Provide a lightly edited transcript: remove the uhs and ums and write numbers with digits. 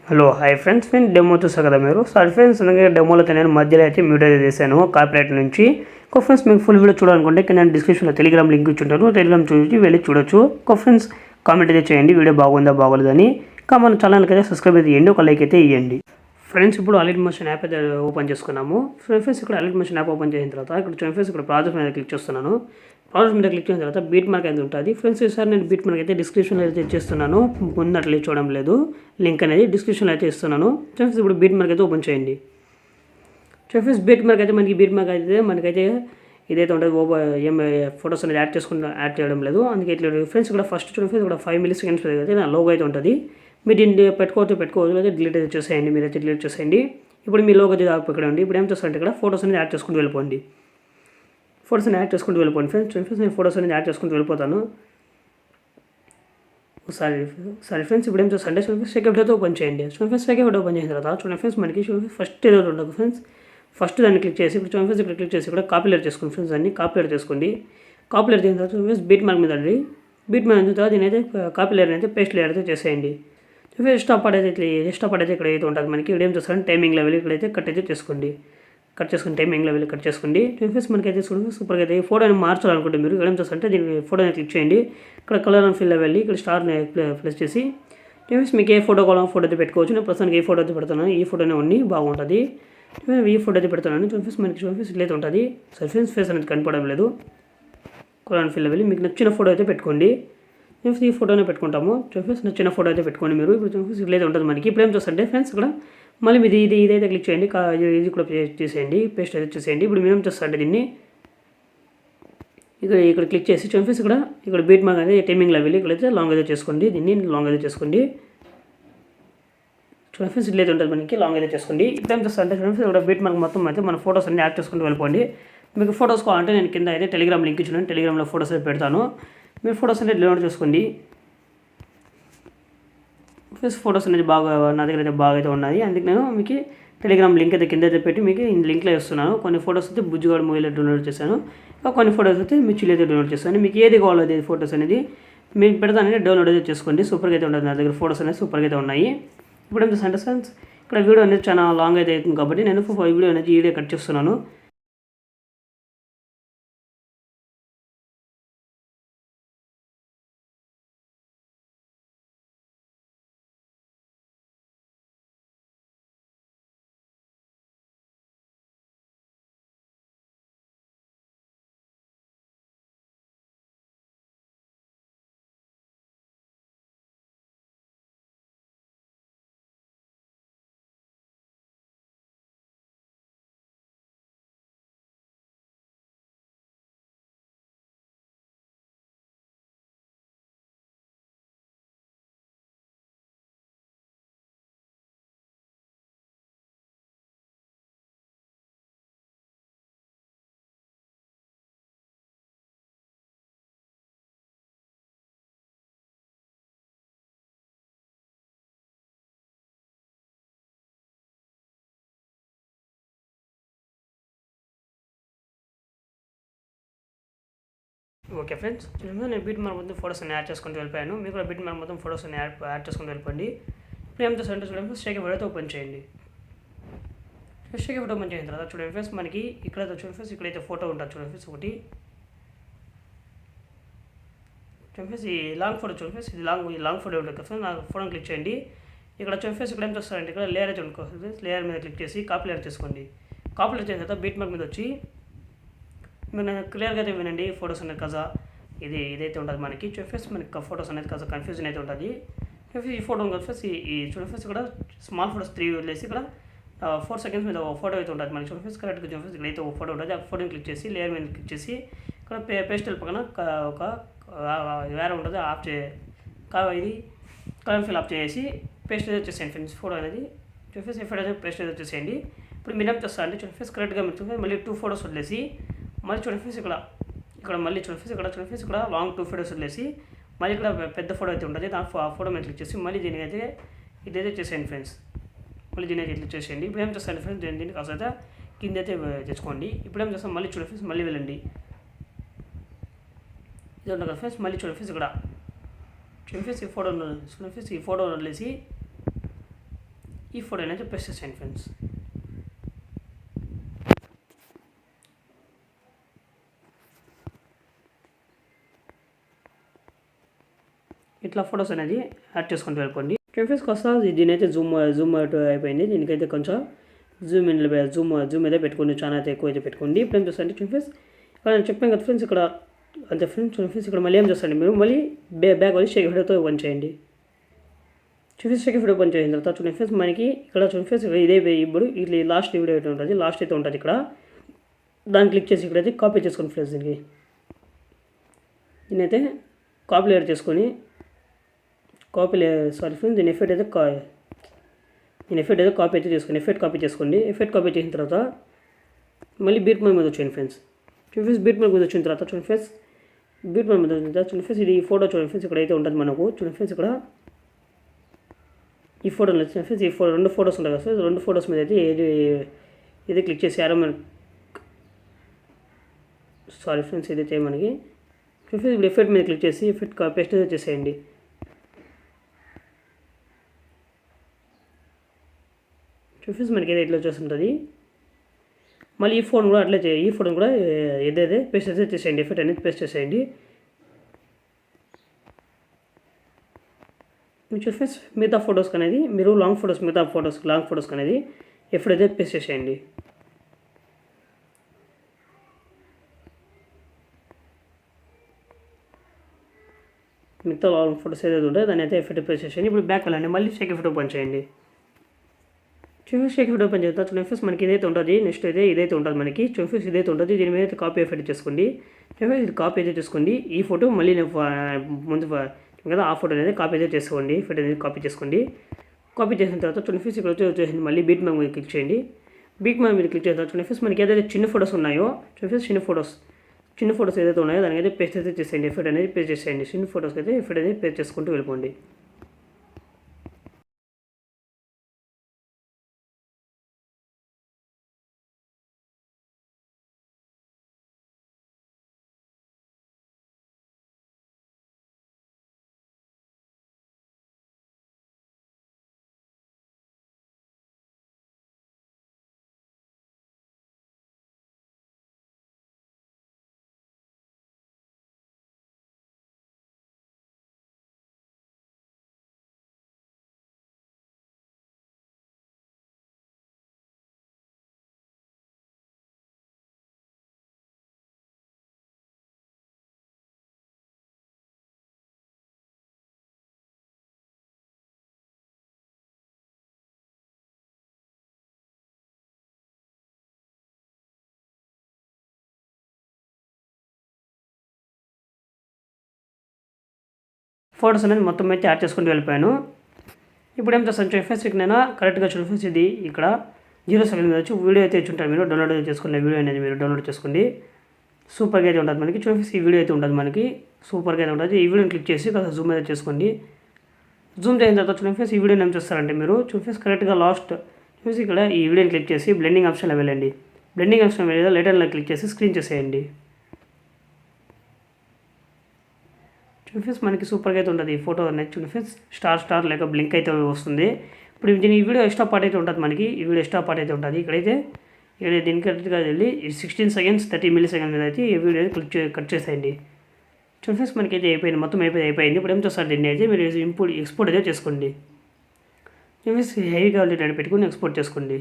Hello hi friends, నేను demo చూసాను కదా మీరు. సారీ ఫ్రెండ్స్, అందుకే డెమోలో నేను మధ్యలో అయితే మ్యూట్ అయితే చేశాను కాపీరైట్ నుంచి. ఫ్రెండ్స్ మీకు ఫుల్ వీడియో చూడాలనుకుంటే కింద డిస్క్రిప్షన్లో టెలిగ్రామ్ లింక్ ఇచ్చుంటారు. టెలిగ్రామ్ చూసి వెళ్ళి చూడొచ్చు. ఫ్రెండ్స్ కామెంట్ అయితే చేయండి, వీడియో బాగుందా బాగోలేదని. మన ఛానల్కి అయితే సబ్స్క్రైబ్ అయితే చేయండి, ఒక లైక్ అయితే ఇవ్వండి. ఫ్రెండ్స్ ఇప్పుడు అలర్ట్ మోషన్ యాప్ అయితే ఓపెన్ చేసుకున్నాము. ఫ్రెండ్స్ ఇక్కడ అలర్ట్ మోషన్ యాప్ ఓపెన్ చేసిన తర్వాత ఇక్కడ ఫ్రెండ్స్ ఇక్కడ ప్రాజెక్ట్ మీద క్లిక్ చేస్తున్నాను. ప్రాజెక్ట్ మీద క్లిక్ చేసిన తర్వాత బీట్ మార్క్ అయితే ఉంటుంది. ఫ్రెండ్స్ ఈసారి నేను బీట్ మార్క్ అయితే డిస్క్రిప్షన్లో అయితే ఇచ్చేస్తున్నాను. ముందట్లు చూడడం లేదు, లింక్ అనేది డిస్క్రిప్షన్లో అయితే ఇస్తున్నాను. ఫ్రెండ్స్ ఇప్పుడు బీట్ మార్క్ అయితే ఓపెన్ చేయండి. ఫ్రెండ్స్ బీట్ మార్క్ అయితే మనకైతే ఇదైతే ఉంటుంది. ఏం ఫొటోస్ అనేది యాడ్ చేయడం లేదు, అందుకే ఇట్లా. ఫ్రెండ్స్ ఇక్కడ ఫస్ట్ చూడండి, ఇక్కడ 5 milliseconds అయితే నా లోగో అయితే ఉంటుంది. మీరు దీన్ని పెట్టుకోవచ్చు లేదా డిలీట్ అయితే చేసేయండి. మీరైతే డిలీట్ చేసేయండి. ఇప్పుడు మీ లోగో అయితే ఇక్కడ ఉంది. ఇప్పుడు ఏం చేస్తారంటే ఇక్కడ ఫొటోస్ అనేది యాడ్ చేసుకుంటూ వెళ్ళిపోండి. ఫ్రెండ్స్ నేను ఫొటోస్ అనేది యాడ్ చేసుకుంటూ వెళ్ళిపోతాను. సరే ఫ్రెండ్స్ ఇప్పుడు ఏం చేస్తారంటే సెకండ్ అయితే ఓపెన్ చేయండి. ఫ్రెండ్స్ సెకండ్ ఓపెన్ చేసిన తర్వాత చూడండి ఫ్రెండ్స్ మనకి ఫస్ట్ ఏదో ఉండదు ఫ్రెండ్స్. ఫస్ట్ దాన్ని క్లిక్ చేసి ఇప్పుడు ఫ్రెండ్స్ ఇక్కడ క్లిక్ చేసి ఇక్కడ కాపీలేట్ చేసుకోండి. ఫ్రెండ్స్ దాన్ని కాపీలేట్ చేసుకోండి. కాపీలేట్ చేసిన తర్వాత ఫ్రెండ్స్ బీట్ మార్క్ మీద అండి. బీట్ మార్క్ తర్వాత దీని అయితే కాపీలేట్ అయితే పేస్ట్ లేయర్ అయితే చేసేయండి. ఎక్స్ట్రా పార్ట్ అయితే ఇక్కడ అయితే ఉంటుంది మనకి. ఇక్కడ ఏం చేస్తారంటే టైమింగ్ లెవెల్ ఇక్కడైతే కట్ చేసుకుని టైమింగ్ లెవెల్ కట్ చేసుకోండి. ఫ్రెండ్స్ మనకైతే చూడండి సూపర్గా అయితే ఈ ఫోటోని మార్చాలనుకుంటే మీరు ఇక్కడ ఏం చేస్తారంటే దీన్ని ఫోటోని క్లిక్ చేయండి. ఇక్కడ కలర్ అండ్ ఫిల్ వెళ్ళి ఇక్కడ స్టార్ని ప్రెస్ చేసి ఫ్రెండ్స్ మీకు ఏ ఫోటో కావాలో ఫోటో అయితే పెట్టుకోవచ్చు. నేను ప్రస్తుతానికి ఏ ఫోటో అయితే పెడుతున్నాను, ఈ ఫోటోనే ఉండి బాగుంటుంది. ఈ ఫోటో అయితే పెడుతున్నాను. ఫ్రెండ్స్ మనకి ఫ్రెండ్స్ ఇట్లయితే ఉంటుంది. సరే ఫ్రెండ్స్ ఫేస్ అనేది కనపడడం లేదు. కలర్ అండ్ ఫిల్ వెళ్ళి మీకు నచ్చిన ఫోటో అయితే పెట్టుకోండి. ఫ్రెండ్స్ ఈ ఫోటోనే పెట్టుకుంటాము. ఫ్రెండ్స్ నచ్చిన ఫోటో అయితే పెట్టుకోండి మీరు. ఇప్పుడు ఫ్రెండ్స్ ఇట్లయితే ఉంటుంది మనకి. ఇప్పుడు ఏం చేస్తారంటే ఫ్రెండ్స్ ఇక్కడ మళ్ళీ మీరు ఇదైతే క్లిక్ చేయండి, ఇది కూడా చేసేయండి, పేస్ట్ అయితే చేసేయండి. ఇప్పుడు మేము చేస్తారంటే దీన్ని ఇక్కడ క్లిక్ చేసి ఫ్రెండ్స్ ఇక్కడ బీట్ మార్క్ అనేది టైమింగ్ లెవెల్ ఇక్కడైతే లాంగ్ అయితే చేసుకోండి. దీన్ని లాంగ్ అయితే చేసుకోండి. ఫ్రెండ్స్ ఇట్లయితే ఉంటుంది మనకి, లాంగ్ అయితే చేసుకోండి. ఇప్పుడు ఏం చేస్తారంటే ఫ్రెండ్స్ ఇక్కడ బీట్ మార్క్ మొత్తం అయితే మన ఫోటోస్ అన్ని యాడ్ చేసుకుంటూ వెళ్ళిపోండి. మీకు ఫోటోస్ కావాలంటే నేను కింద అయితే టెలిగ్రామ్ లింక్ ఇచ్చాను, టెలిగ్రామ్లో ఫోటోస్ అయితే పెడతాను. మీరు ఫోటోస్ అనేది డౌన్లోడ్ చేసుకోండి. ఫోటోస్ అనేది నా దగ్గర అయితే బాగా అయితే ఉన్నాయి. అందుకే నేను మీకు టెలిగ్రామ్ లింక్ అయితే కింద అయితే పెట్టి మీకు లింక్లో ఇస్తున్నాను. కొన్ని ఫోటోస్ అయితే బుజ్జిగాడు మూవీలో డౌన్లోడ్ చేశాను, కొన్ని ఫోటోస్ అయితే మిర్చిలో అయితే డౌన్లోడ్ చేస్తాను. మీకు ఏది కావాలో అది ఫోటోస్ అనేది మీకు పెడతానని డౌన్లోడ్ అయితే చేసుకోండి. సూపర్గా అయితే ఉంటుంది. నా దగ్గర ఫోటోస్ అనేది సూపర్గా అయితే ఉన్నాయి. ఇప్పుడు ఏం చేస్తాను ఫ్రెండ్స్ ఇక్కడ వీడియో అనేది చాలా లాంగ్ అయితే అవుతుంది కాబట్టి నేను వీడియో అనేది ఈడే కట్ చేస్తున్నాను. ఓకే ఫ్రెండ్స్, నేను బీట్ మార్క్ మొత్తం ఫోటోస్ అన్ని యాడ్ చేసుకుంటూ వెళ్ళిపోయాను. మీకు కూడా బీట్ మార్క్ మొత్తం ఫోటోస్ అన్ని యాడ్ చేసుకుంటూ వెళ్ళిపోండి. ఇప్పుడు ఏం చేస్తారంటే చూడండి స్టేక్ ఫోటో అయితే ఓపెన్ చేయండి. స్టేక్ ఫోటో ఓపెన్ చేసిన తర్వాత చూడండి ఫ్రెండ్స్ మనకి ఇక్కడ చూడండి ఫ్రెండ్స్ ఇక్కడైతే ఫోటో ఉంటుంది చూడండి ఫ్రెండ్స్ ఒకటి. చూడండి ఫ్రెండ్స్ ఈ లాంగ్ ఫోటో చూడండి ఫ్రెండ్స్, ఇది లాంగ్ ఫోటో ఉంటుంది కదా ఫ్రెండ్స్. నా ఫోటోని క్లిక్ చేయండి. ఇక్కడ చూడండి ఫ్రెండ్స్ ఇక్కడ ఏం చేస్తారంటే ఇక్కడ లేయర్ అయితే ఉంటుంది ఫ్రెండ్స్. లేయర్ మీద క్లిక్ చేసి కాపీ లేయర్ చేసుకోండి. కాపీ లేయర్ చేసిన తర్వాత బీట్ మార్క్ మీద వచ్చి మీరు క్లియర్గా అయితే వినండి. ఫొటోస్ అనేది కదా ఇదైతే ఉంటుంది మనకి. చూడండి మనకి ఫొటోస్ అనేది కదా కన్ఫ్యూజన్ అయితే ఉంటుంది. ఈ ఫోటో వచ్చేసి ఈ చూడండి ఇక్కడ స్మాల్ ఫోటోస్ 3 వదిలేసి ఇక్కడ 4 seconds మీద ఫోటో అయితే ఉంటుంది మనకి. చూడండి కరెక్ట్గా చూడండి ఇక్కడ అయితే ఒక ఫోటో ఉంటుంది. ఆ ఫోటోని క్లిక్ చేసి లేయర్ మీద క్లిక్ చేసి ఇక్కడ పేస్టల్ పక్కన ఒక వేరే ఉంటుంది ఆఫ్ ఇది కలర్ ఫిల్ ఆఫ్ చేసి పేస్ట్ అయితే వచ్చేసేయండి ఫ్రెండ్స్. ఫోటో అనేది చూడండి ఫోటో అయితే పేస్ట్ అయితే వచ్చేసేయండి. ఇప్పుడు మీరు ఏం చేస్తారంటే చూడండి కరెక్ట్గా మీరు చూడండి మళ్ళీ 2 photos వదిలేసి మళ్ళీ చూడండి ఫ్రెండ్స్ ఇక్కడ మళ్ళీ చూడండి ఫ్రెండ్స్ ఇక్కడ లాంగ్ 2 photos వదిలేసి మళ్ళీ ఇక్కడ పెద్ద ఫోటో అయితే ఉంటుంది. దాని ఫోటో మీద క్లిక్ చేసి మళ్ళీ దీనికైతే ఇదైతే చేసేయండి ఫ్రెండ్స్. మళ్ళీ దీని అయితే క్లిక్ చేసేయండి. ఇప్పుడు ఏం చేస్తాను ఫ్రెండ్స్ దీనికి కాస్త కింద అయితే తెచ్చుకోండి. ఇప్పుడు ఏం చేస్తాం మళ్ళీ చూడండి ఫ్రెండ్స్ మళ్ళీ వెళ్ళండి. ఇది ఉంటుంది కదా ఫ్రెండ్స్. మళ్ళీ చూడండి ఫ్రెండ్స్ ఇక్కడ చూడండి ఫ్రెండ్స్ ఈ ఫోటో వదిలేసి ఈ ఫోటోని అయితే పేస్ట్ చేసేయండి ఫ్రెండ్స్. ఇట్లా ఫొటోస్ అనేది యాడ్ చేసుకుంటూ వెళ్ళిపోండి. ఫ్రెండ్స్ వస్తా దీని అయితే జూమ్ అవుట్ అయిపోయింది. దీనికైతే కొంచెం జూమ్ అయితే పెట్టుకోండి, చాలా అయితే ఎక్కువ అయితే పెట్టుకోండి. ఇప్పుడు ఏం చేస్తారంటే ఫ్రెండ్స్ ఇక్కడ నేను చెప్పాను కదా ఫ్రెండ్స్, ఇక్కడ అంతే ఫ్రెండ్స్ ఇక్కడ మళ్ళీ ఏం చేస్తారండి మీరు మళ్ళీ బ్యాక్ వచ్చి షేక్ వీడియోతో ఓపెన్ చేయండి. షేక్ వీడియో ఓపెన్ చేసిన తర్వాత చూడండి ఫ్రెండ్స్ మనకి ఇక్కడ చూడండి ఫ్రెండ్స్ ఇదే ఇప్పుడు ఇట్లా లాస్ట్ వీడియో అయితే ఉంటుంది, లాస్ట్ అయితే ఉంటుంది ఇక్కడ. దాన్ని క్లిక్ చేసి ఇక్కడైతే కాపీ చేసుకోండి ఫ్రెండ్స్. దీనైతే కాపీ లేయర్ చేసుకొని దీని ఎఫెక్ట్ అయితే కాపీ అయితే చేసుకోండి. ఎఫెక్ట్ కాపీ చేసిన తర్వాత మళ్ళీ బీట్ మార్క్ మీద వచ్చేయండి ఫ్రెండ్స్. బీట్ మార్క్ మీద వచ్చిన తర్వాత చూడండి ఫ్రెండ్స్ ఇది ఫోటో చూడండి ఫ్రెండ్స్ ఇక్కడైతే ఉంటుంది మనకు. చూడండి ఫ్రెండ్స్ ఇక్కడ ఈ ఫోటోలో వచ్చిన ఫ్రెండ్స్ రెండు ఫోటోస్ ఉంటాయి కదా ఫ్రెండ్స్, రెండు ఫోటోస్ మీద అయితే ఇది క్లిక్ చేసి ఫ్రెండ్స్ ఇదైతే మనకి ఫ్రెండ్స్ ఇప్పుడు ఎఫెక్ట్ మీద క్లిక్ చేసి ఎఫెక్ట్ పేస్ట్ చేసేయండి. ఫ్రెండ్స్ మనకి ఏదైతే ఇట్లా వచ్చేస్తుంటుంది. మళ్ళీ ఈ ఫోన్ కూడా అట్లే ఈ ఫోన్ కూడా ఏదైతే పేస్ట్ అయితే చేసేయండి, ఎఫెక్ట్ అనేది పేస్ట్ చేసేయండి. ఫ్రెండ్స్ మిగతా ఫొటోస్ అనేది మీరు లాంగ్ ఫొటోస్ అనేది ఎఫెక్ట్ అయితే పేస్ట్ చేసేయండి. మిగతా లాంగ్ ఫొటోస్ ఏదైతే ఉంటే దాన్ని అయితే ఎఫెక్ట్ పేస్ట్ చేసేయండి. ఇప్పుడు బ్యాక్ వెళ్ళండి, మళ్ళీ షేక్ ఎఫెక్ట్ ఓపెన్ చేయండి. షేక్ ఎఫెక్ట్ ఓపెన్ చేద్దాం. చూడండి మనకి ఇదైతే ఉంటుంది. నెక్స్ట్ అయితే ఇదైతే ఉంటుంది మనకి. చూడండి ఇదైతే ఉంటుంది. దీని మీద అయితే కాపీ ఎఫెక్ట్ చేసుకోండి. ఇది కాపీ అయితే చేసుకోండి. ఈ ఫోటో మళ్ళీ ముందు కదా ఆ ఫోటో అనేది కాపీ అయితే చేసుకోండి. ఫోటో అనేది కాపీ చేసుకోండి. కాపీ చేసిన తర్వాత చూడండి ఇక్కడ వచ్చేసింది. మళ్ళీ బీట్ మార్క్ మీద క్లిక్ చేయండి. బీట్ మార్క్ మీద క్లిక్ చేసిన తర్వాత చూడండి మనకి ఏదైతే చిన్న ఫోటోస్ ఉన్నాయో చూడండి చిన్న ఫోటోస్ ఏదైతే ఉన్నాయో దానికైతే పేస్ట్ అయితే చేసేయండి. ఎఫెక్ట్ అనేది పేస్ట్ చేసేయండి. చిన్న ఫోటోస్కి అయితే ఎఫెక్ట్ అనేది పేస్ట్ చేసుకుంటూ వెళ్ళిపోండి. ఫోటోస్ అనేది మొత్తం అయితే యాడ్ చేసుకుంటూ వెళ్ళిపోయాను. ఇప్పుడు ఏం చేస్తాను చూడండి ఫ్రెండ్స్, నేను కరెక్ట్గా చూడండి ఫ్రెండ్స్ ఇది ఇక్కడ 0 సెకండ్ మీద వచ్చి వీడియో అయితే ఇచ్చుంటారు. మీరు డౌన్లోడ్ చేసుకునే వీడియో అనేది మీరు డౌన్లోడ్ చేసుకోండి. సూపర్గా అయితే ఉంటుంది మనకి. చూడండి ఫ్రెండ్స్ ఈ వీడియో అయితే ఉంటుంది మనకి, సూపర్గా అయితే ఉంటుంది. ఈ వీడియోని క్లిక్ చేసి కొంచెం జూమ్ అయితే చేసుకోండి. జూమ్ చేసిన తర్వాత చూడండి ఫ్రెండ్స్ ఈ వీడియోని ఏం చేస్తారంటే మీరు చూడండి ఫ్రెండ్స్ కరెక్ట్గా లాస్ట్ చూసి ఇక్కడ ఈ వీడియోని క్లిక్ చేసి బ్లెండింగ్ ఆప్షన్లో వెళ్ళండి. బ్లెండింగ్ ఆప్షన్ వెళ్ళి లేటర్లో క్లిక్ చేసి స్క్రీన్ చేసేయండి. చూడండి ఫ్రెండ్స్ మనకి సూపర్గా అయితే ఉంటుంది ఈ ఫోటో అనేది. చూడండి ఫ్రెండ్స్ స్టార్ లేక బ్లింక్ అయితే వస్తుంది. ఇప్పుడు దీని ఈ వీడియో ఎక్స్ట్రా పార్ట్ అయితే ఉంటుంది మనకి. ఈ వీడియో ఎక్స్ట్రా పార్ట్ అయితే ఉంటుంది. ఇక్కడ దీనికి కరెక్ట్గా వెళ్ళి 16 సెకండ్స్ 30 మిల్లీ సెకండ్ మీద అయితే ఈ వీడియో కట్ చేసేయండి. చూడండి ఫ్రెండ్స్ మనకి అయితే అయిపోయింది, మొత్తం అయిపోయింది. ఇప్పుడు ఏం చేస్తారు దీన్ని అయితే మీరు ఎక్స్పోర్ట్ అయితే చేసుకోండి. హెవీ క్వాలిటీ పెట్టుకుని ఎక్స్పోర్ట్ చేసుకోండి.